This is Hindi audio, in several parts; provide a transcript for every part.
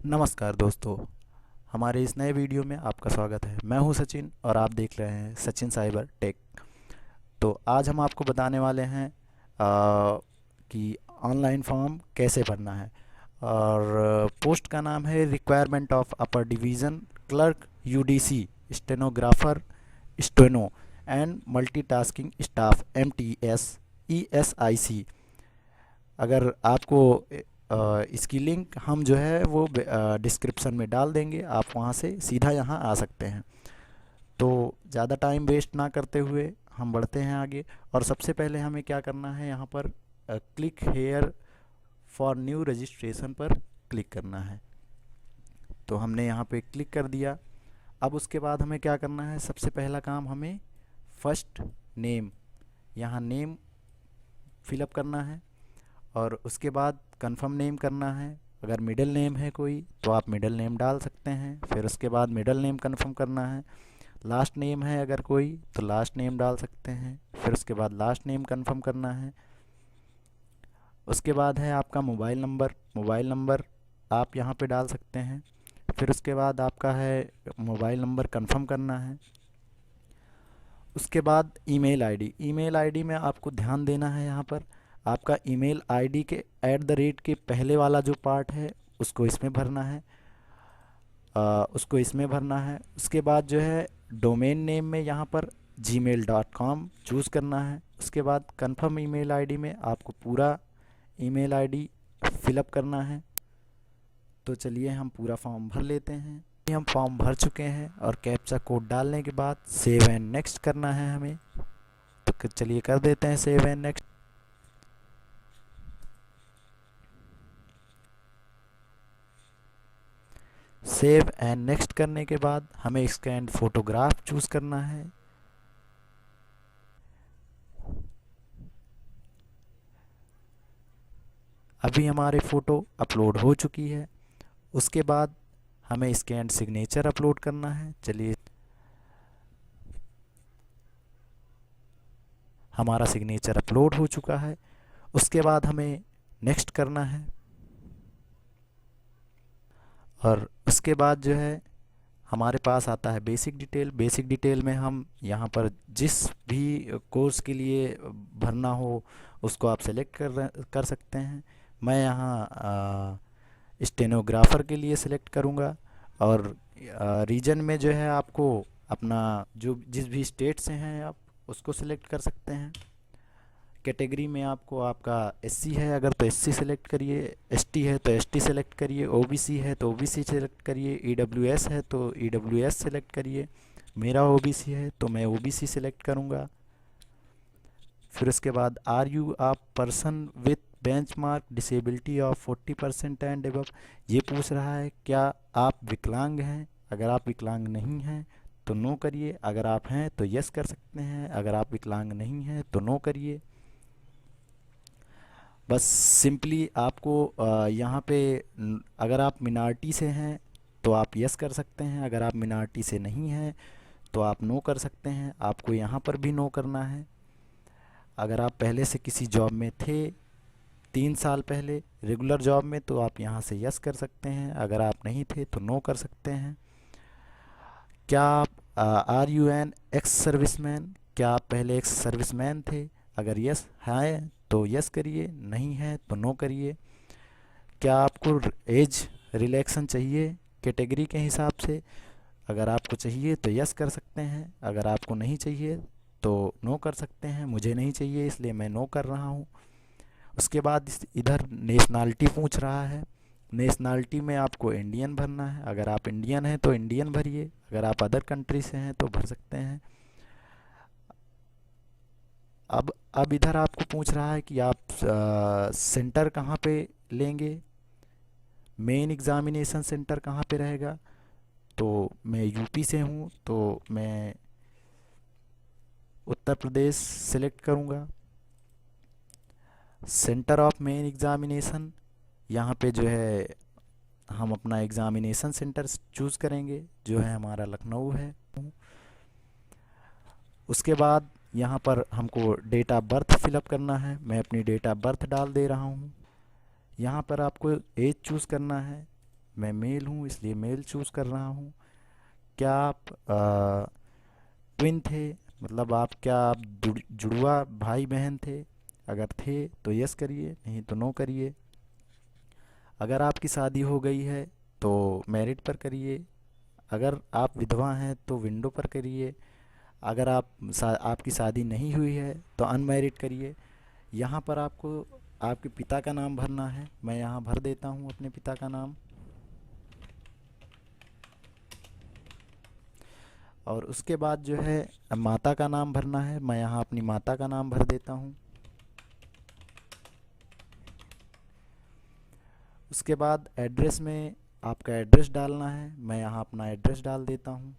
नमस्कार दोस्तों, हमारे इस नए वीडियो में आपका स्वागत है। मैं हूं सचिन और आप देख रहे हैं सचिन साइबर टेक। तो आज हम आपको बताने वाले हैं कि ऑनलाइन फॉर्म कैसे भरना है। और पोस्ट का नाम है requirement of upper division clerk UDC stenographer steno and multitasking staff MTS ESIC. अगर आपको इसकी लिंक हम जो है वो डिस्क्रिप्शन में डाल देंगे, आप वहाँ से सीधा यहाँ आ सकते हैं। तो ज़्यादा टाइम वेस्ट ना करते हुए हम बढ़ते हैं आगे। और सबसे पहले हमें क्या करना है, यहाँ पर click here for new registration पर क्लिक करना है। तो हमने यहाँ पे क्लिक कर दिया। अब उसके बाद हमें क्या करना है, सबसे पहला काम हमें फर्स्ट नेम, यहाँ नेम फिलअप करना है। और उसके बाद कंफर्म नेम करना है। अगर मिडिल नेम है कोई तो आप मिडिल नेम डाल सकते हैं, फिर उसके बाद मिडिल नेम कंफर्म करना है। लास्ट नेम है अगर कोई तो लास्ट नेम डाल सकते हैं, फिर उसके बाद लास्ट नेम कंफर्म करना है। उसके बाद है आपका मोबाइल नंबर आप यहाँ पे डाल सकते हैं। फिर उसके बाद आपका है मोबाइल नंबर कंफर्म करना है। उसके बाद ईमेल आईडी में आपको ध्यान देना है। यहाँ पर आपका ईमेल आईडी के @ के पहले वाला जो पार्ट है उसको इसमें भरना है। उसके बाद जो है डोमेन नेम में यहाँ पर gmail.com चूज़ करना है। उसके बाद कंफर्म ईमेल आईडी में आपको पूरा ईमेल आईडी फिलअप करना है। तो चलिए हम पूरा फॉर्म भर लेते हैं। हम फॉर्म भर चुके हैं और कैप्चा कोड डालने के बाद सेव एंड नेक्स्ट करना है हमें। तो चलिए कर देते हैं save and next. Save and next करने के बाद हमें स्कैन फोटोग्राफ चूज़ करना है। अभी हमारे फ़ोटो अपलोड हो चुकी है। उसके बाद हमें स्कैन सिग्नेचर अपलोड करना है। चलिए, हमारा सिग्नेचर अपलोड हो चुका है। उसके बाद हमें नेक्स्ट करना है। और उसके बाद जो है हमारे पास आता है बेसिक डिटेल में हम यहाँ पर जिस भी कोर्स के लिए भरना हो उसको आप सेलेक्ट कर सकते हैं। मैं यहाँ स्टेनोग्राफर के लिए सिलेक्ट करूँगा। और रीजन में जो है आपको अपना जो जिस भी स्टेट से हैं आप उसको सिलेक्ट कर सकते हैं। कैटेगरी में आपको आपका एससी है अगर तो एससी सेलेक्ट करिए, एसटी है तो एसटी सेलेक्ट करिए, ओबीसी है तो ओबीसी सेलेक्ट करिए, ईडब्ल्यूएस है तो ईडब्ल्यूएस सेलेक्ट करिए। मेरा ओबीसी है तो मैं ओबीसी सेलेक्ट करूँगा। फिर उसके बाद are you a person with benchmark disability of 40% and above, ये पूछ रहा है क्या आप विकलांग हैं। अगर आप विकलांग नहीं हैं तो नो करिए, अगर आप हैं तो यस कर सकते हैं, अगर आप विकलांग नहीं हैं तो नो करिए। बस सिंपली आपको यहाँ पे अगर आप मिनार्टी से हैं तो आप यस कर सकते हैं, अगर आप मिनार्टी से नहीं हैं तो आप नो कर सकते हैं। आपको यहाँ पर भी नो करना है। अगर आप पहले से किसी जॉब में थे 3 साल पहले रेगुलर जॉब में तो आप यहाँ से यस कर सकते हैं, अगर आप नहीं थे तो नो कर सकते हैं। क्या आप are you an ex serviceman, क्या आप पहले एक्स सर्विसमैन थे। अगर यस है तो यस करिए, नहीं है तो नो करिए। क्या आपको एज रिलैक्सन चाहिए कैटेगरी के हिसाब से। अगर आपको चाहिए तो यस कर सकते हैं, अगर आपको नहीं चाहिए तो नो कर सकते हैं। मुझे नहीं चाहिए इसलिए मैं नो कर रहा हूँ। उसके बाद इधर नेशनैलिटी पूछ रहा है। नेशनैलिटी में आपको इंडियन भरना है। अगर आप इंडियन हैं तो इंडियन भरिए, अगर आप अदर कंट्री से हैं तो भर सकते हैं। अब इधर आपको पूछ रहा है कि आप सेंटर कहाँ पे लेंगे, मेन एग्ज़ामिनेशन सेंटर कहाँ पे रहेगा। तो मैं यूपी से हूँ तो मैं उत्तर प्रदेश सेलेक्ट करूँगा। सेंटर ऑफ मेन एग्ज़ामिनेशन, यहाँ पे जो है हम अपना एग्ज़ामिनेशन सेंटर चूज़ करेंगे जो है हमारा लखनऊ है। उसके बाद यहाँ पर हमको डेट ऑफ बर्थ फिलअप करना है। मैं अपनी डेट ऑफ बर्थ डाल दे रहा हूँ। यहाँ पर आपको एज चूज़ करना है। मैं मेल हूँ इसलिए मेल चूज़ कर रहा हूँ। क्या आप ट्विन थे, मतलब आप जुड़वा भाई बहन थे? अगर थे तो यस करिए, नहीं तो नो करिए। अगर आपकी शादी हो गई है तो मैरिड पर करिए। अगर आप विधवा हैं तो विंडो पर करिए। अगर आपकी शादी नहीं हुई है तो अनमैरिड करिए। यहाँ पर आपको आपके पिता का नाम भरना है। मैं यहाँ भर देता हूँ अपने पिता का नाम। और उसके बाद जो है माता का नाम भरना है। मैं यहाँ अपनी माता का नाम भर देता हूँ। उसके बाद एड्रेस में आपका एड्रेस डालना है। मैं यहाँ अपना एड्रेस डाल देता हूँ।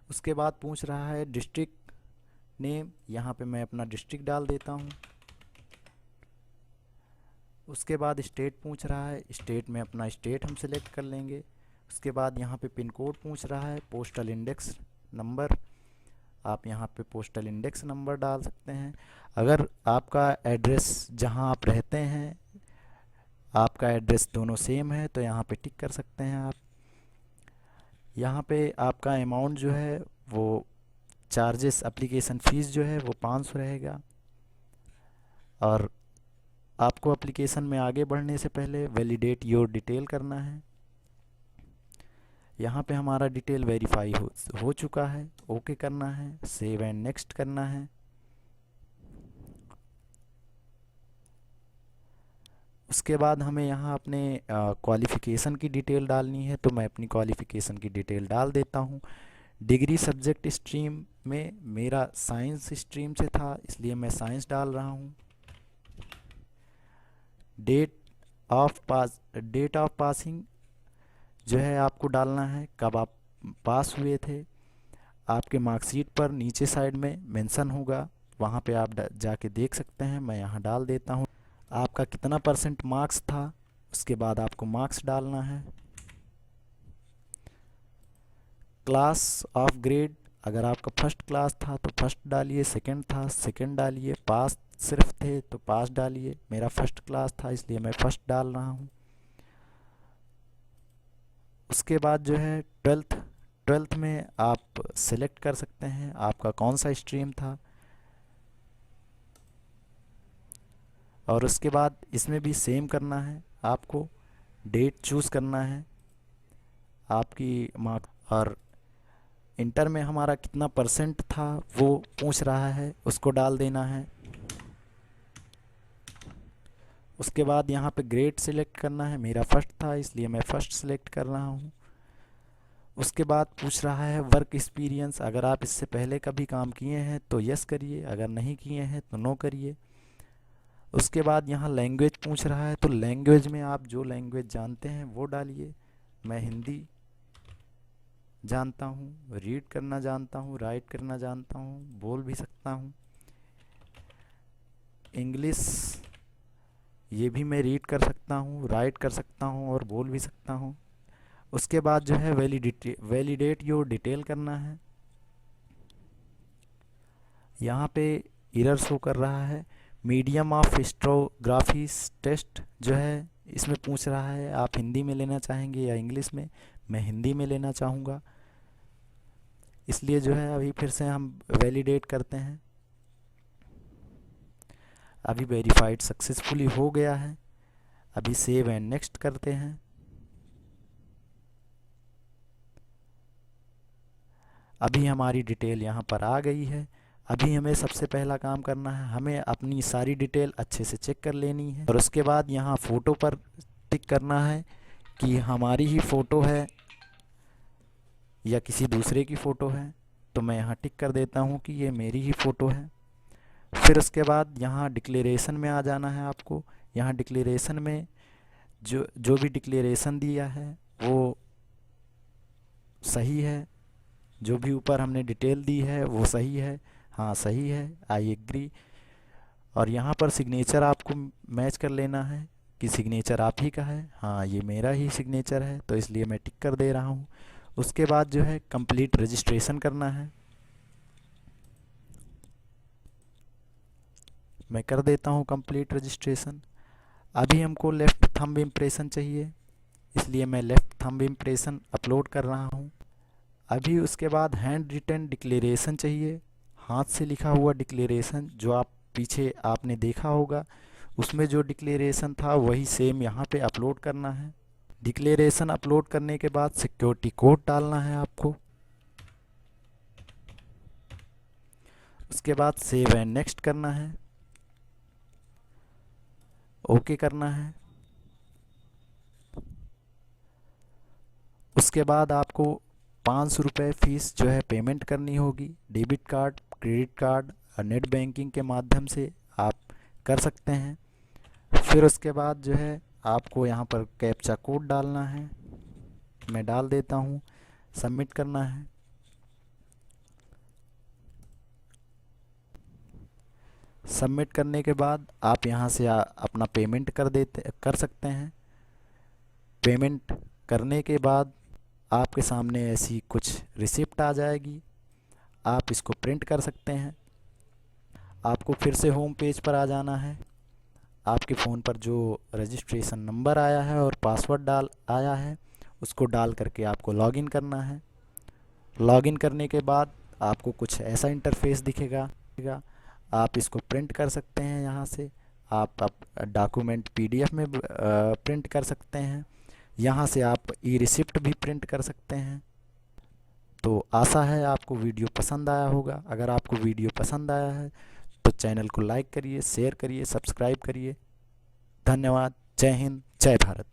उसके बाद पूछ रहा है डिस्ट्रिक्ट नेम। यहाँ पे मैं अपना डिस्ट्रिक्ट डाल देता हूँ। उसके बाद स्टेट पूछ रहा है। स्टेट में अपना स्टेट हम सेलेक्ट कर लेंगे। उसके बाद यहाँ पे पिन कोड पूछ रहा है, पोस्टल इंडेक्स नंबर। आप यहाँ पे पोस्टल इंडेक्स नंबर डाल सकते हैं। अगर आपका एड्रेस जहाँ आप रहते हैं, आपका एड्रेस दोनों सेम है तो यहाँ पे टिक कर सकते हैं आप। यहाँ पे आपका अमाउंट जो है वो चार्जेस, एप्लीकेशन फ़ीस जो है वो 500 रहेगा। और आपको एप्लीकेशन में आगे बढ़ने से पहले वैलिडेट योर डिटेल करना है। यहाँ पे हमारा डिटेल वेरीफाई हो चुका है। ओके करना है, सेव एंड नेक्स्ट करना है। उसके बाद हमें यहाँ अपने क्वालिफ़िकेशन की डिटेल डालनी है। तो मैं अपनी क्वालिफ़िकेशन की डिटेल डाल देता हूँ। डिग्री सब्जेक्ट स्ट्रीम में मेरा साइंस स्ट्रीम से था इसलिए मैं साइंस डाल रहा हूँ। डेट ऑफ पासिंग जो है आपको डालना है, कब आप पास हुए थे। आपके मार्कशीट पर नीचे साइड में मेंशन होगा, वहाँ पे आप जाके देख सकते हैं। मैं यहाँ डाल देता हूँ। आपका कितना % मार्क्स था, उसके बाद आपको मार्क्स डालना है। क्लास ऑफ ग्रेड, अगर आपका फर्स्ट क्लास था तो फर्स्ट डालिए, सेकंड था सेकंड डालिए, पास सिर्फ थे तो पास डालिए। मेरा फर्स्ट क्लास था इसलिए मैं फर्स्ट डाल रहा हूँ। उसके बाद जो है ट्वेल्थ में आप सिलेक्ट कर सकते हैं आपका कौन सा स्ट्रीम था। और उसके बाद इसमें भी सेम करना है, आपको डेट चूज़ करना है आपकी मार्क। और इंटर में हमारा कितना % था वो पूछ रहा है, उसको डाल देना है। उसके बाद यहाँ पे ग्रेड सिलेक्ट करना है। मेरा फर्स्ट था इसलिए मैं फर्स्ट सिलेक्ट कर रहा हूँ। उसके बाद पूछ रहा है वर्क एक्सपीरियंस। अगर आप इससे पहले कभी काम किए हैं तो यस करिए, अगर नहीं किए हैं तो नो करिए। उसके बाद यहाँ लैंग्वेज पूछ रहा है, तो लैंग्वेज में आप जो लैंग्वेज जानते हैं वो डालिए। मैं हिंदी जानता हूँ, रीड करना जानता हूँ, राइट करना जानता हूँ, बोल भी सकता हूँ। इंग्लिश ये भी मैं रीड कर सकता हूँ, राइट कर सकता हूँ और बोल भी सकता हूँ। उसके बाद जो है वैलिडेट योर डिटेल करना है। यहाँ पे एरर शो कर रहा है। मीडियम ऑफ हिस्टोग्राफी टेस्ट जो है इसमें पूछ रहा है आप हिंदी में लेना चाहेंगे या इंग्लिश में। मैं हिंदी में लेना चाहूँगा, इसलिए जो है अभी फिर से हम वैलिडेट करते हैं। अभी वेरीफाइड सक्सेसफुली हो गया है। अभी सेव एंड नेक्स्ट करते हैं। अभी हमारी डिटेल यहाँ पर आ गई है। अभी हमें सबसे पहला काम करना है, हमें अपनी सारी डिटेल अच्छे से चेक कर लेनी है। और उसके बाद यहाँ फ़ोटो पर टिक करना है कि हमारी ही फ़ोटो है या किसी दूसरे की फ़ोटो है। तो मैं यहाँ टिक कर देता हूँ कि ये मेरी ही फ़ोटो है। फिर उसके बाद यहाँ डिक्लेरेशन में आ जाना है आपको। यहाँ डिक्लेरेशन में जो भी डिक्लेरेशन दिया है वो सही है। जो भी ऊपर हमने डिटेल दी है वो सही है। हाँ सही है, आई एग्री। और यहाँ पर सिग्नेचर आपको मैच कर लेना है कि सिग्नेचर आप ही का है। हाँ ये मेरा ही सिग्नेचर है तो इसलिए मैं टिक कर दे रहा हूँ। उसके बाद जो है कंप्लीट रजिस्ट्रेशन करना है। मैं कर देता हूँ कंप्लीट रजिस्ट्रेशन। अभी हमको लेफ़्ट थंब इम्प्रेशन चाहिए, इसलिए मैं लेफ़्ट थंब इम्प्रेशन अपलोड कर रहा हूँ। अभी उसके बाद हैंड रिटन डिक्लेरेशन चाहिए, हाथ से लिखा हुआ डिक्लेरेशन जो आप पीछे आपने देखा होगा, उसमें जो डिक्लेरेशन था वही सेम यहाँ पे अपलोड करना है। डिक्लेरेशन अपलोड करने के बाद सिक्योरिटी कोड डालना है आपको। उसके बाद सेव एंड नेक्स्ट करना है, ओके करना है। उसके बाद आपको 500 रुपये फ़ीस जो है पेमेंट करनी होगी। डेबिट कार्ड, क्रेडिट कार्ड और नेट बैंकिंग के माध्यम से आप कर सकते हैं। फिर उसके बाद जो है आपको यहाँ पर कैप्चा कोड डालना है, मैं डाल देता हूँ। सबमिट करना है। सबमिट करने के बाद आप यहाँ से अपना पेमेंट कर सकते हैं। पेमेंट करने के बाद आपके सामने ऐसी कुछ रिसिप्ट आ जाएगी, आप इसको प्रिंट कर सकते हैं। आपको फिर से होम पेज पर आ जाना है। आपके फ़ोन पर जो रजिस्ट्रेशन नंबर आया है और पासवर्ड आया है उसको डाल करके आपको लॉगिन करना है। लॉगिन करने के बाद आपको कुछ ऐसा इंटरफेस दिखेगा। आप इसको प्रिंट कर सकते हैं। यहाँ से आप डॉक्यूमेंट पीडीएफ में प्रिंट कर सकते हैं। यहाँ से आप ई रिसिप्ट भी प्रिंट कर सकते हैं। तो आशा है आपको वीडियो पसंद आया होगा। अगर आपको वीडियो पसंद आया है तो चैनल को लाइक करिए, शेयर करिए, सब्सक्राइब करिए। धन्यवाद। जय हिंद, जय भारत।